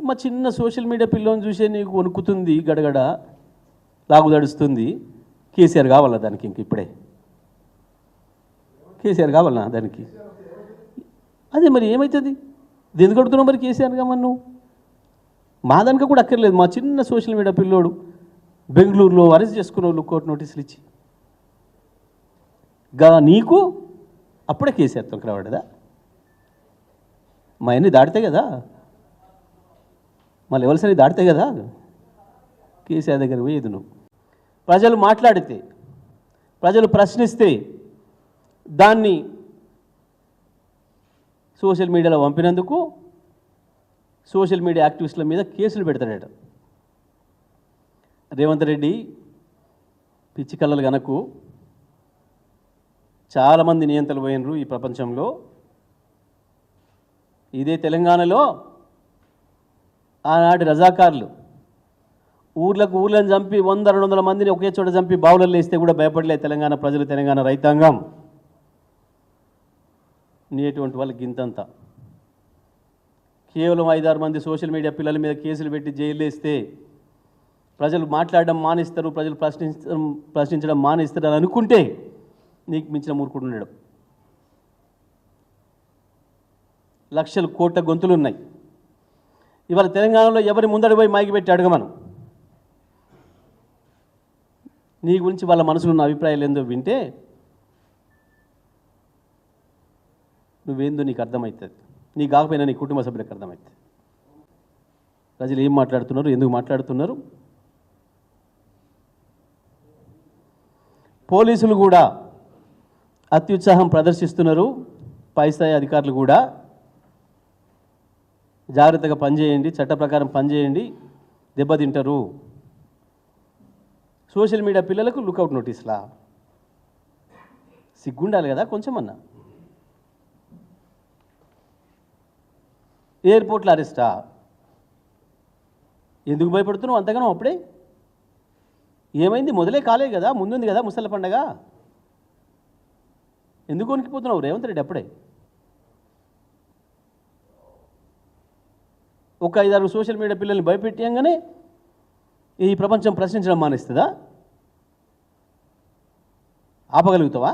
మా చిన్న social media పిల్లని చూసే నీకు వణుకుతుంది, గడగడ లాగుదడుస్తుంది. కేసీఆర్ కావాలా దానికి? ఇంక ఇప్పుడే కేసీఆర్ కావాలా దానికి? అదే మరి ఏమవుతుంది? ఎందుకు అడుగుతున్నావు మరి కేసీఆర్ కావాలి నువ్వు? మా దానికి కూడా అక్కర్లేదు. మా చిన్న సోషల్ మీడియా పిల్లోడు బెంగళూరులో అరెస్ట్ చేసుకున్న వాళ్ళు కోర్టు నోటీసులు ఇచ్చి నీకు అప్పుడే కేసీఆర్తో రావడదా? మా అన్నీ దాటితే కదా, మా లెవెల్స్ అన్ని దాటితే కదా కేసీఆర్ దగ్గర పోయేది నువ్వు. ప్రజలు మాట్లాడితే, ప్రజలు ప్రశ్నిస్తే దాన్ని సోషల్ మీడియాలో పంపినందుకు సోషల్ మీడియా యాక్టివిస్టుల మీద కేసులు పెడతాడట. రేవంత్ రెడ్డి పిచ్చి కళ్ళలు గనకు చాలామంది నియంతలు పోయినరు ఈ ప్రపంచంలో. ఇదే తెలంగాణలో ఆనాటి రజాకారులు ఊర్లను చంపి 100-200 మందిని ఒకే చోట చంపి బావులలో వేస్తే కూడా భయపడలే తెలంగాణ ప్రజలు, తెలంగాణ రైతాంగం. నేటువంటి వాళ్ళకి గింతంతా కేవలం 5-6 మంది సోషల్ మీడియా పిల్లల మీద కేసులు పెట్టి జైలు వేస్తే ప్రజలు మాట్లాడడం మానేస్తారు, ప్రజలు ప్రశ్నించడం మానేస్తారు అని అనుకుంటే నీకు మించిన మూర్ఖుడు ఉన్నాడు. లక్షల కోట్ల గొంతులు ఉన్నాయి. ఇవాళ తెలంగాణలో ఎవరి ముందడి పోయి మైకి పెట్టి అడగమను, నీ గురించి వాళ్ళ మనసులో ఉన్న అభిప్రాయాలు ఏందో వింటే నువ్వేందో నీకు అర్థమవుతుంది. నీ కాకపోయినా నీ కుటుంబ సభ్యులకు అర్థమవుతుంది. ప్రజలు ఏం మాట్లాడుతున్నారు, ఎందుకు మాట్లాడుతున్నారు. పోలీసులు కూడా అత్యుత్సాహం ప్రదర్శిస్తున్నారు. పై స్థాయి అధికారులు కూడా జాగ్రత్తగా పనిచేయండి, చట్ట ప్రకారం పనిచేయండి, దెబ్బతింటారు. సోషల్ మీడియా పిల్లలకు లుకౌట్ నోటీసులా? సిగ్గుండాలి కదా కొంచెమన్నా. ఎయిర్పోర్ట్లో అరెస్టా? ఎందుకు భయపడుతున్నావు అంతగానో? అప్పుడే ఏమైంది? మొదలే కాలేదు కదా, ముందుంది కదా ముసళ్ళ పండగ. ఎందుకు వణికిపోతున్నావు రేవంత్ రెడ్డి? అప్పుడే ఒక 5-6 సోషల్ మీడియా పిల్లల్ని భయపెట్టియంగానే ఈ ప్రపంచం ప్రశ్నించడం మానేస్తుందా? ఆపగలుగుతావా?